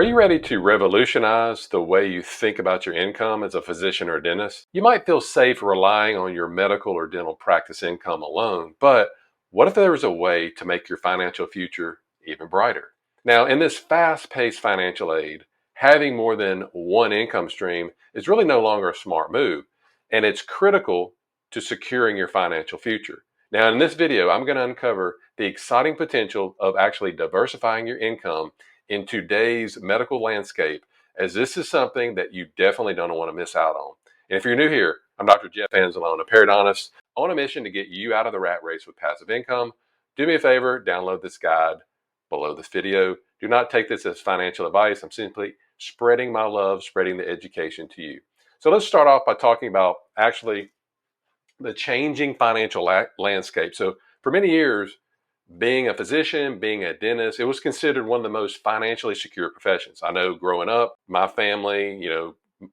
Are you ready to revolutionize the way you think about your income as a physician or a dentist? You might feel safe relying on your medical or dental practice income alone, but what if there was a way to make your financial future even brighter? Now, in this fast-paced financial aid, having more than one income stream is really no longer a smart move, and it's critical to securing your financial future. Now, in this video, I'm going to uncover the exciting potential of actually diversifying your income in today's medical landscape, as this is something that you definitely don't want to miss out on. And if you're new here, I'm Dr. Jeff Anzalone, a periodontist on a mission to get you out of the rat race with passive income. Do me a favor, download this guide below this video. Do not take this as financial advice. I'm simply spreading my love, spreading the education to you. So let's start off by talking about actually the changing financial landscape. So for many years, being a physician, being a dentist, it was considered one of the most financially secure professions. I know growing up, my family,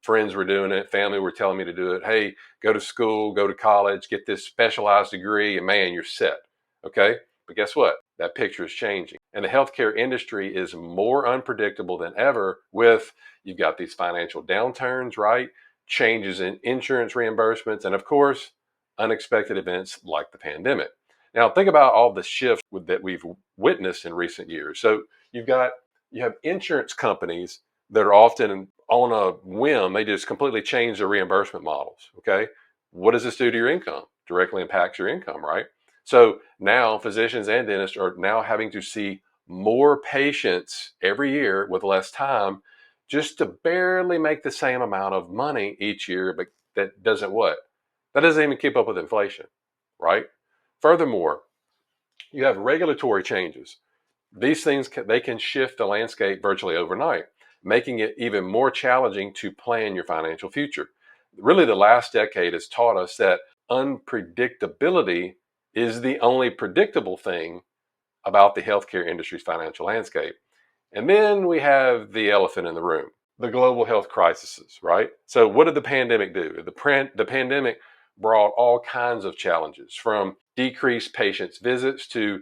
friends were doing it, family were telling me to do it. Hey, go to school, go to college, get this specialized degree, and man, you're set. Okay. But guess what? That picture is changing. And the healthcare industry is more unpredictable than ever you've got these financial downturns, right? Changes in insurance reimbursements, and of course, unexpected events like the pandemic. Now, think about all the shifts that we've witnessed in recent years. So you have insurance companies that are often on a whim, they just completely change their reimbursement models. Okay. What does this do to your income? Directly impacts your income, right? So now physicians and dentists are now having to see more patients every year with less time just to barely make the same amount of money each year. But that doesn't what? That doesn't even keep up with inflation, right? Furthermore, you have regulatory changes. These things they can shift the landscape virtually overnight, making it even more challenging to plan your financial future. Really, the last decade has taught us that unpredictability is the only predictable thing about the healthcare industry's financial landscape. And then we have the elephant in the room, the global health crises, right? So what did the pandemic do? The pandemic brought all kinds of challenges, from decreased patients' visits to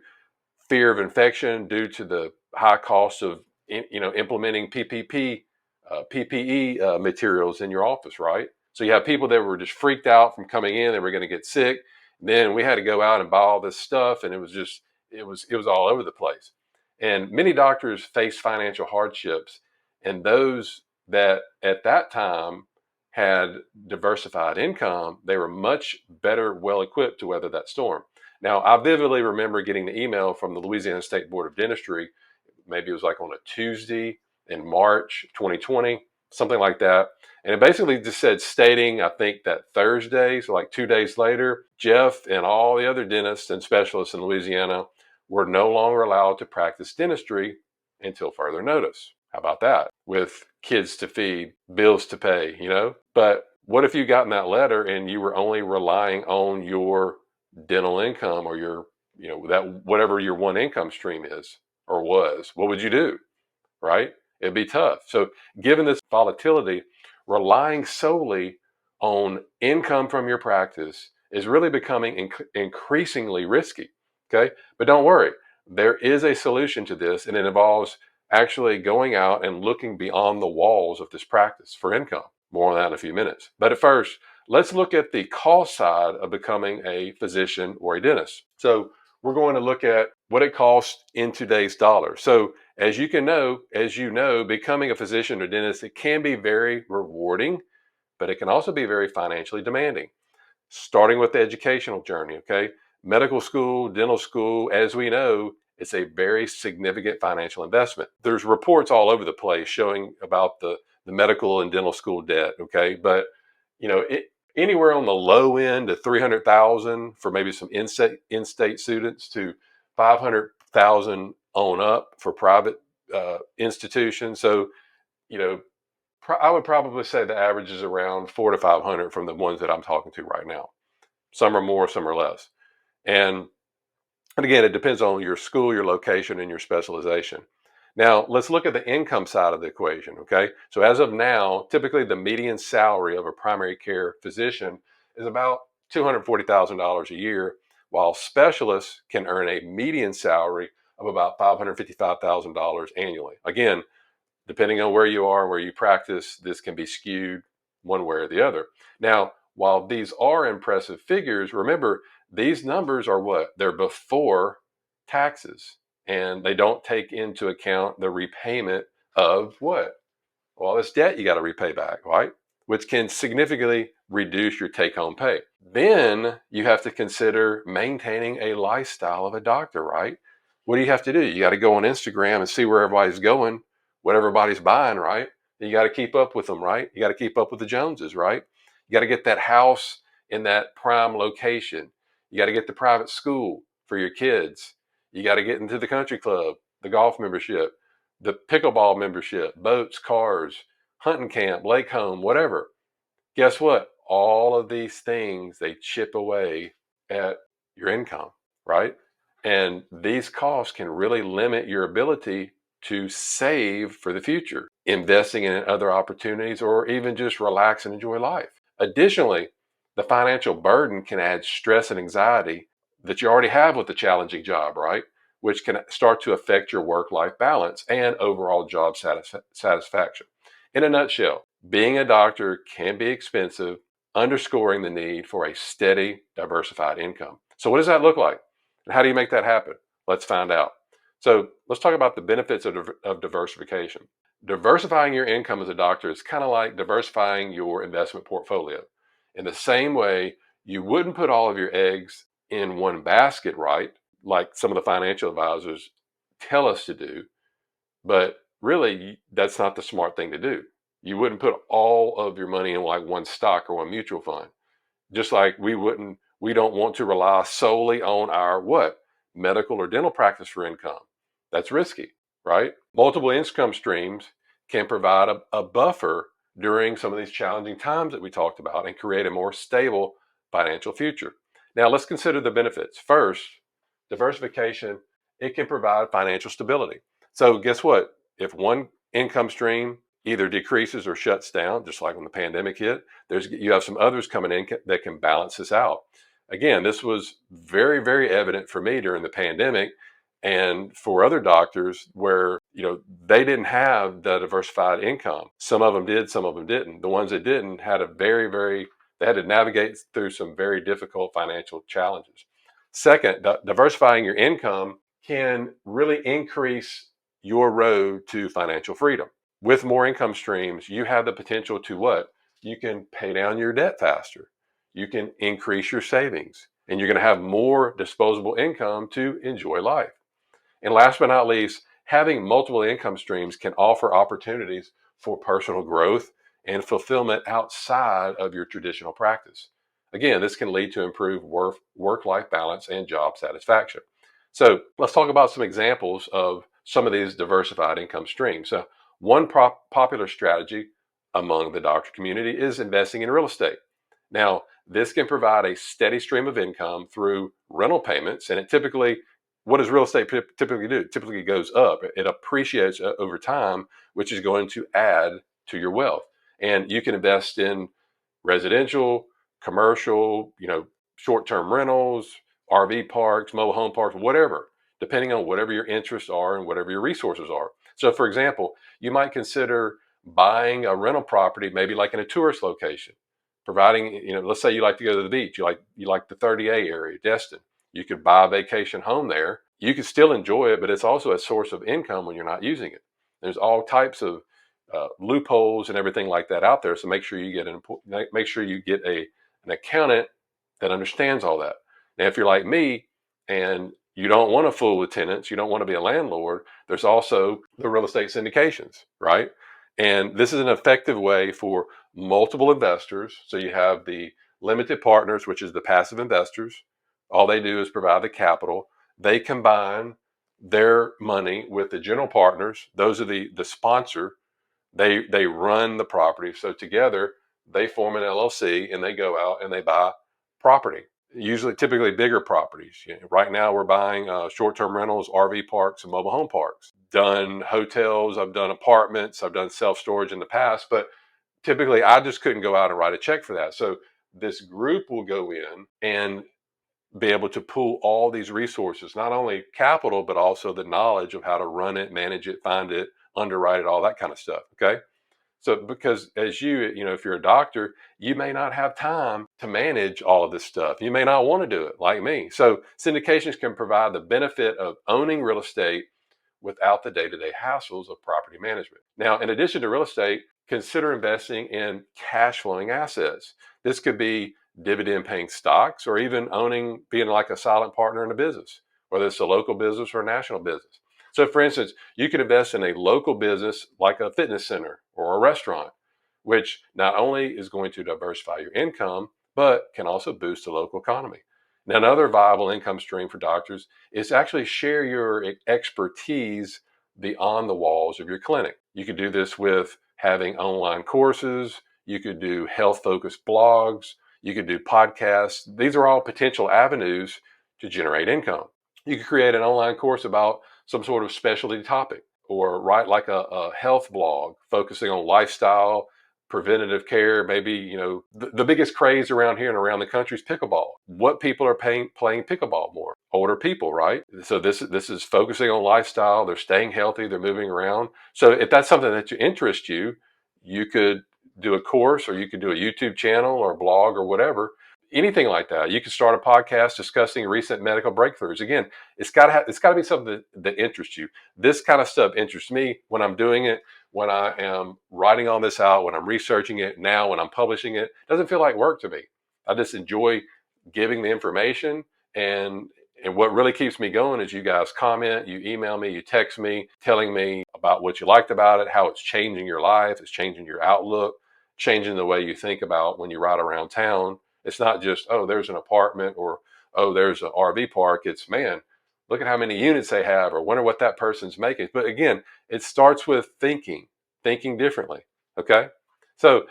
fear of infection due to the high cost of implementing PPE materials in your office, right? So you have people that were just freaked out from coming in; they were going to get sick. Then we had to go out and buy all this stuff, and it was all over the place. And many doctors faced financial hardships, and those that at that time had diversified income, they were much better, well equipped to weather that storm. Now, I vividly remember getting the email from the Louisiana State Board of Dentistry. Maybe it was like on a Tuesday in March 2020, something like that. And it basically just said, stating, I think that Thursday, so like 2 days later, Jeff and all the other dentists and specialists in Louisiana were no longer allowed to practice dentistry until further notice. How about that? With kids to feed, bills to pay, But what if you gotten that letter and you were only relying on your dental income or that whatever your one income stream is or was? What would you do? Right? It'd be tough. So given this volatility, relying solely on income from your practice is really becoming increasingly risky. Okay. But don't worry, there is a solution to this, and it involves actually going out and looking beyond the walls of this practice for income. More on that in a few minutes. But at first, let's look at the cost side of becoming a physician or a dentist. So we're going to look at what it costs in today's dollars. So as you know, becoming a physician or dentist, it can be very rewarding, but it can also be very financially demanding. Starting with the educational journey, okay? Medical school, dental school, as we know, it's a very significant financial investment. There's reports all over the place showing about the medical and dental school debt, okay? But, anywhere on the low end to $300,000 for maybe some in-state students to $500,000 on up for private institutions. So, I would probably say the average is around $400 to $500 from the ones that I'm talking to right now. Some are more, some are less. And again, it depends on your school, your location, and your specialization. Now, let's look at the income side of the equation, okay? So as of now, typically the median salary of a primary care physician is about $240,000 a year, while specialists can earn a median salary of about $555,000 annually. Again, Depending on where you are, where you practice, this can be skewed one way or the other. Now, while these are impressive figures, remember these numbers are what? They're before taxes, and they don't take into account the repayment of what? Well, this debt you got to repay back, right? Which can significantly reduce your take home pay. Then you have to consider maintaining a lifestyle of a doctor, right? What do you have to do? You got to go on Instagram and see where everybody's going, what everybody's buying, right? You got to keep up with them, right? You got to keep up with the Joneses, right? You got to get that house in that prime location. You got to get the private school for your kids. You got to get into the country club, the golf membership, the pickleball membership, boats, cars, hunting camp, lake home, whatever. Guess what? All of these things, they chip away at your income, right? And these costs can really limit your ability to save for the future, investing in other opportunities, or even just relax and enjoy life. Additionally, the financial burden can add stress and anxiety that you already have with the challenging job, right? Which can start to affect your work life balance and overall job satisfaction. In a nutshell, being a doctor can be expensive, underscoring the need for a steady, diversified income. So, what does that look like? And how do you make that happen? Let's find out. So, let's talk about the benefits of diversification. Diversifying your income as a doctor is kind of like diversifying your investment portfolio. In the same way, you wouldn't put all of your eggs in one basket, right? Like some of the financial advisors tell us to do, but really, that's not the smart thing to do. You wouldn't put all of your money in like one stock or one mutual fund. Just like we don't want to rely solely on our what? Medical or dental practice for income. That's risky, right? Multiple income streams can provide a buffer during some of these challenging times that we talked about and create a more stable financial future. Now, let's consider the benefits. First, diversification, it can provide financial stability. So, guess what? If one income stream either decreases or shuts down, just like when the pandemic hit, you have some others coming in that can balance this out. Again, this was very, very evident for me during the pandemic and for other doctors where, they didn't have the diversified income. Some of them did, some of them didn't. The ones that didn't had they had to navigate through some very difficult financial challenges. Second, diversifying your income can really increase your road to financial freedom. With more income streams, you have the potential to what? You can pay down your debt faster. You can increase your savings, and you're going to have more disposable income to enjoy life. And last but not least, having multiple income streams can offer opportunities for personal growth and fulfillment outside of your traditional practice. Again, this can lead to improved work-life balance and job satisfaction. So let's talk about some examples of some of these diversified income streams. So one popular strategy among the doctor community is investing in real estate. Now, this can provide a steady stream of income through rental payments, and what does real estate typically do? It typically goes up. It appreciates over time, which is going to add to your wealth. And you can invest in residential, commercial, short-term rentals, RV parks, mobile home parks, whatever, depending on whatever your interests are and whatever your resources are. So, for example, you might consider buying a rental property, maybe like in a tourist location, providing, let's say you like to go to the beach, you like the 30A area, Destin. You could buy a vacation home there. You could still enjoy it, but it's also a source of income when you're not using it. There's all types of loopholes and everything like that out there. So make sure you get an accountant that understands all that. Now, if you're like me and you don't want to fool with tenants, you don't want to be a landlord, there's also the real estate syndications, right? And this is an effective way for multiple investors. So you have the limited partners, which is the passive investors. All they do is provide the capital. They combine their money with the general partners. Those are the sponsor. They run the property. So together they form an LLC and they go out and they buy property. Typically bigger properties. Right now we're buying short-term rentals, RV parks, and mobile home parks. Done hotels. I've done apartments. I've done self-storage in the past, but typically I just couldn't go out and write a check for that. So this group will go in and be able to pool all these resources, not only capital, but also the knowledge of how to run it, manage it, find it, underwrite it, all that kind of stuff. Okay. So because as if you're a doctor, you may not have time to manage all of this stuff. You may not want to do it like me. So syndications can provide the benefit of owning real estate without the day-to-day hassles of property management. Now, in addition to real estate, consider investing in cash flowing assets. This could be dividend paying stocks or even being like a silent partner in a business, whether it's a local business or a national business. So, for instance, you could invest in a local business like a fitness center or a restaurant, which not only is going to diversify your income, but can also boost the local economy. Now, another viable income stream for doctors is to actually share your expertise beyond the walls of your clinic. You could do this with having online courses, you could do health focused blogs, you could do podcasts. These are all potential avenues to generate income. You could create an online course about some sort of specialty topic or write like a health blog focusing on lifestyle, preventative care. Maybe, the biggest craze around here and around the country is pickleball. What people are playing pickleball more? Older people, right? So this is focusing on lifestyle. They're staying healthy. They're moving around. So if that's something that interests you, you could do a course or you could do a YouTube channel or a blog or whatever. Anything like that. You could start a podcast discussing recent medical breakthroughs. Again, it's got to be something that interests you. This kind of stuff interests me when I'm doing it, when I am writing all this out, when I'm researching it, now when I'm publishing it. It doesn't feel like work to me. I just enjoy giving the information, and what really keeps me going is you guys comment, you email me, you text me, telling me about what you liked about it, how it's changing your life, it's changing your outlook, changing the way you think about when you ride around town. It's not just, oh, there's an apartment or, oh, there's an RV park. It's, man, look at how many units they have or wonder what that person's making. But again, it starts with thinking differently. Okay. So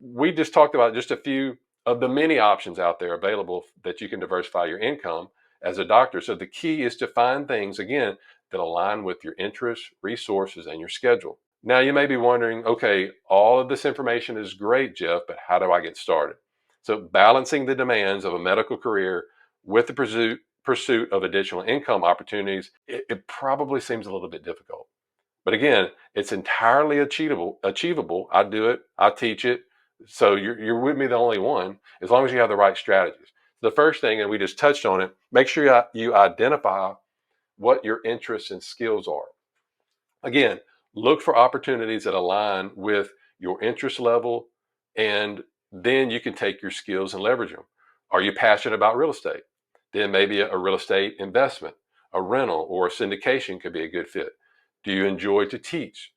we just talked about just a few of the many options out there available that you can diversify your income as a doctor. So the key is to find things, again, that align with your interests, resources, and your schedule. Now you may be wondering, okay, all of this information is great, Jeff, but how do I get started? So balancing the demands of a medical career with the pursuit of additional income opportunities, it probably seems a little bit difficult. But again, it's entirely achievable. I do it. I teach it. So you're with me the only one, as long as you have the right strategies. The first thing, and we just touched on it, make sure you identify what your interests and skills are. Again, look for opportunities that align with your interest level, and then you can take your skills and leverage them. Are you passionate about real estate? Then maybe a real estate investment, a rental, or a syndication could be a good fit. Do you enjoy to teach?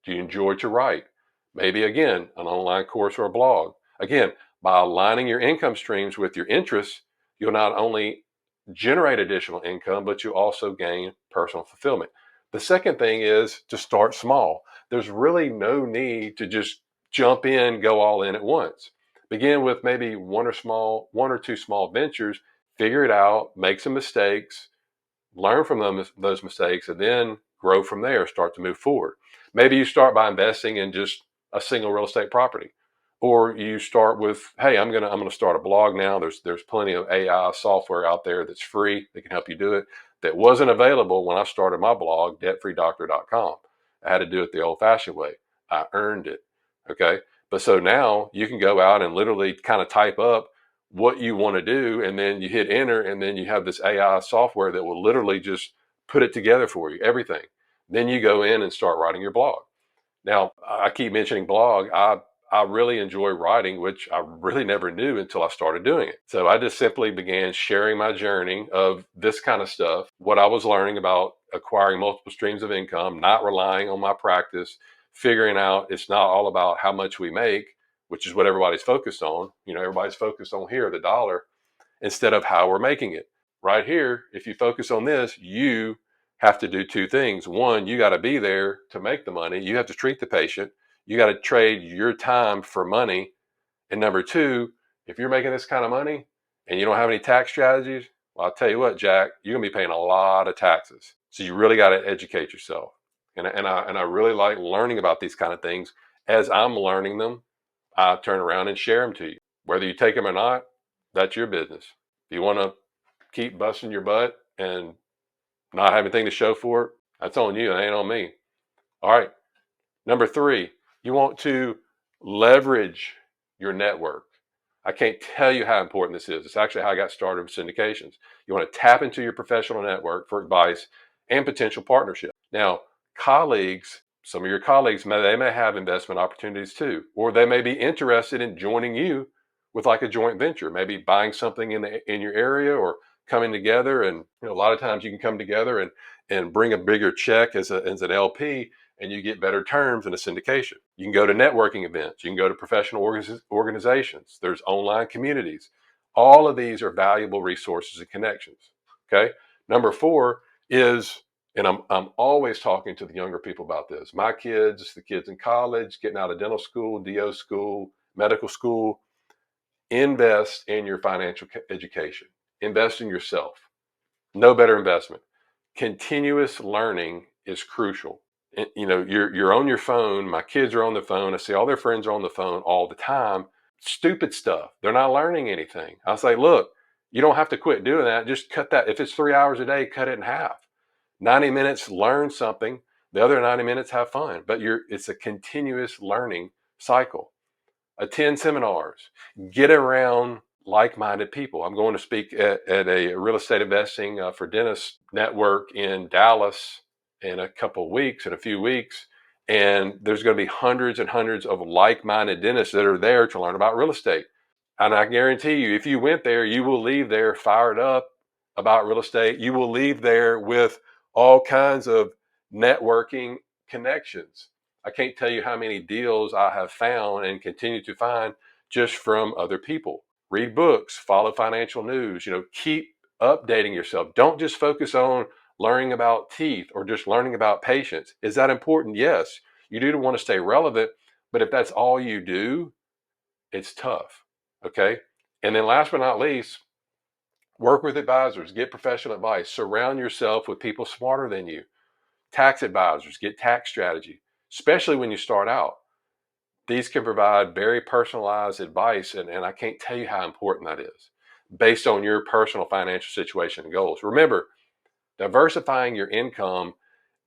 Do you enjoy to write? Maybe again, an online course or a blog. Again, by aligning your income streams with your interests, you'll not only generate additional income, but you also gain personal fulfillment. The second thing is to start small. There's really no need to just jump in, go all in at once. Begin with maybe one or two small ventures, figure it out, make some mistakes, learn from those mistakes, and then grow from there, start to move forward. Maybe you start by investing in just a single real estate property. Or you start with, hey, I'm gonna start a blog now. There's plenty of AI software out there that's free that can help you do it. That wasn't available when I started my blog, debtfreedoctor.com. I had to do it the old-fashioned way. I earned it. Okay. But so now you can go out and literally kind of type up what you want to do, and then you hit enter, and then you have this AI software that will literally just put it together for you, everything. Then you go in and start writing your blog. Now, I keep mentioning blog. I really enjoy writing, which I really never knew until I started doing it. So I just simply began sharing my journey of this kind of stuff, what I was learning about acquiring multiple streams of income, not relying on my practice, figuring out it's not all about how much we make, which is what everybody's focused on. Everybody's focused on here, the dollar, instead of how we're making it. Right here, if you focus on this, you have to do two things. One, you got to be there to make the money. You have to treat the patient. You got to trade your time for money. And number two, if you're making this kind of money and you don't have any tax strategies, well, I'll tell you what, Jack, you're gonna be paying a lot of taxes. So you really got to educate yourself. And I really like learning about these kind of things. As I'm learning them, I turn around and share them to you. Whether you take them or not, that's your business. If you want to keep busting your butt and not have anything to show for it, that's on you. It ain't on me. All right. Number three, you want to leverage your network. I can't tell you how important this is. It's actually how I got started with syndications. You want to tap into your professional network for advice and potential partnership. Now, colleagues, some of your colleagues, they may have investment opportunities too, or they may be interested in joining you with like a joint venture, maybe buying something in your area or coming together. And a lot of times you can come together and bring a bigger check as an LP, and you get better terms in a syndication. You can go to networking events. You can go to professional organizations. There's online communities. All of these are valuable resources and connections. Okay. Number four is, and I'm always talking to the younger people about this. My kids, the kids in college, getting out of dental school, DO school, medical school, invest in your financial education. Invest in yourself. No better investment. Continuous learning is crucial. You're on your phone. My kids are on the phone. I see all their friends are on the phone all the time. Stupid stuff. They're not learning anything. I say, look, you don't have to quit doing that. Just cut that. If it's 3 hours a day, cut it in half. 90 minutes, learn something. The other 90 minutes, have fun. But it's a continuous learning cycle. Attend seminars. Get around like-minded people. I'm going to speak at a real estate investing for dentists network in Dallas in a few weeks. And there's going to be hundreds and hundreds of like-minded dentists that are there to learn about real estate. And I guarantee you, if you went there, you will leave there fired up about real estate. You will leave there with all kinds of networking connections. I can't tell you how many deals I have found and continue to find just from other people. Read books, follow financial news, keep updating yourself. Don't just focus on learning about teeth or just learning about patience. Is that important? Yes. You do want to stay relevant, but if that's all you do, it's tough. Okay. And then last but not least, work with advisors, get professional advice, surround yourself with people smarter than you. Tax advisors, get tax strategy, especially when you start out. These can provide very personalized advice, and I can't tell you how important that is based on your personal financial situation and goals. Remember, diversifying your income,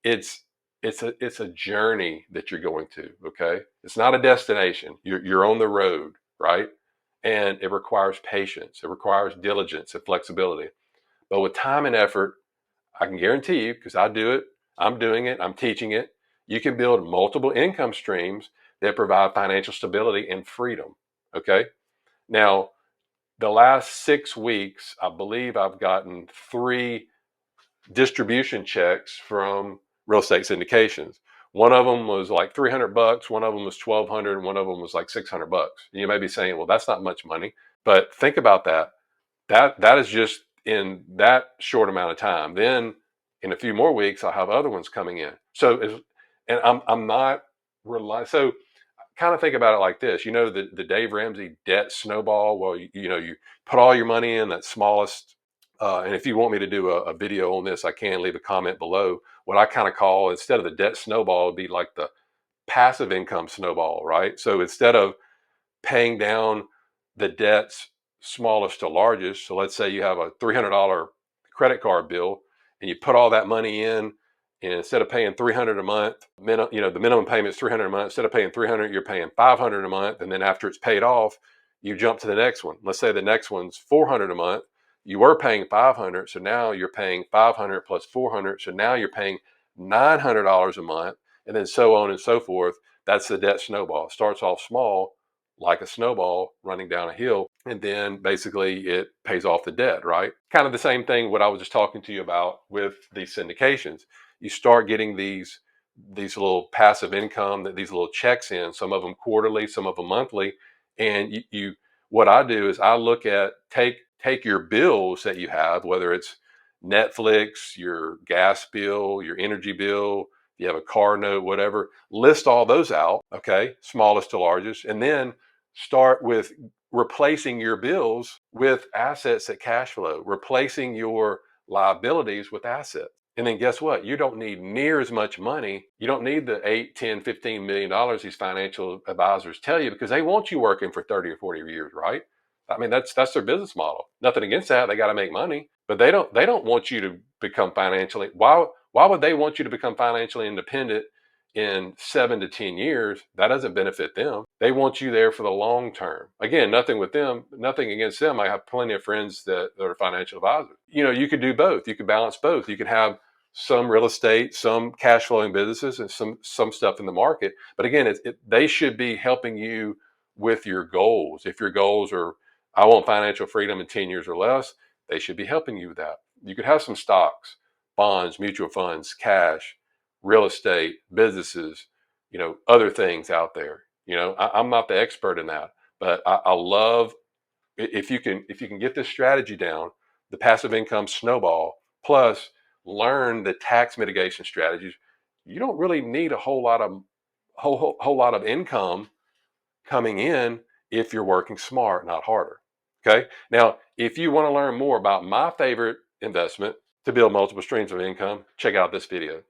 it's it's a journey that you're going to, okay? It's not a destination. You're on the road, right? And it requires patience. It requires diligence and flexibility. But with time and effort, I can guarantee you, because I do it, I'm doing it, I'm teaching it, you can build multiple income streams that provide financial stability and freedom. Okay. Now, the last 6 weeks, I believe I've gotten 3 distribution checks from real estate syndications. One of them was like $300, one of them was $1,200, and one of them was like $600. You may be saying, well, that's not much money, but think about that. That is just in that short amount of time. Then in a few more weeks, I'll have other ones coming in. And I'm not relying. So kind of think about it like this. The Dave Ramsey debt snowball. Well, you put all your money in that smallest. And if you want me to do a video on this, I can leave a comment below. What I kind of call, instead of the debt snowball, would be like the passive income snowball, right? So instead of paying down the debts smallest to largest. So let's say you have a $300 credit card bill and you put all that money in, and instead of paying $300 a month, the minimum payment is $300 a month. Instead of paying $300, you're paying $500 a month. And then after it's paid off, you jump to the next one. Let's say the next one's $400 a month. You were paying $500. So now you're paying $500 plus $400. So now you're paying $900 a month, and then so on and so forth. That's the debt snowball. It starts off small, like a snowball running down a hill, and then basically it pays off the debt, right? Kind of the same thing what I was just talking to you about with these syndications. You start getting these little passive income, these little checks in, some of them quarterly, some of them monthly. And you what I do is I look at take your bills that you have, whether it's Netflix, your gas bill, your energy bill, you have a car note, whatever, list all those out, okay, smallest to largest, and then start with replacing your bills with assets that cash flow, replacing your liabilities with assets. And then guess what? You don't need near as much money. You don't need the 8, 10, $15 million these financial advisors tell you, because they want you working for 30 or 40 years, right? I mean, that's their business model. Nothing against that. They got to make money, but they don't want you to become financially. Why would they want you to become financially independent in 7 to 10 years, that doesn't benefit them. They want you there for the long term. Again, nothing with them, nothing against them. I have plenty of friends that are financial advisors. You could do both. You could balance both. You could have some real estate, some cash flowing businesses, and some stuff in the market. But again, they should be helping you with your goals. If your goals are, I want financial freedom in 10 years or less, they should be helping you with that. You could have some stocks, bonds, mutual funds, cash, real estate, businesses, other things out there. I'm not the expert in that, but I love, if you can get this strategy down, the passive income snowball, plus learn the tax mitigation strategies. You don't really need a whole lot of income coming in if you're working smart, not harder. Okay. Now, if you want to learn more about my favorite investment to build multiple streams of income, check out this video.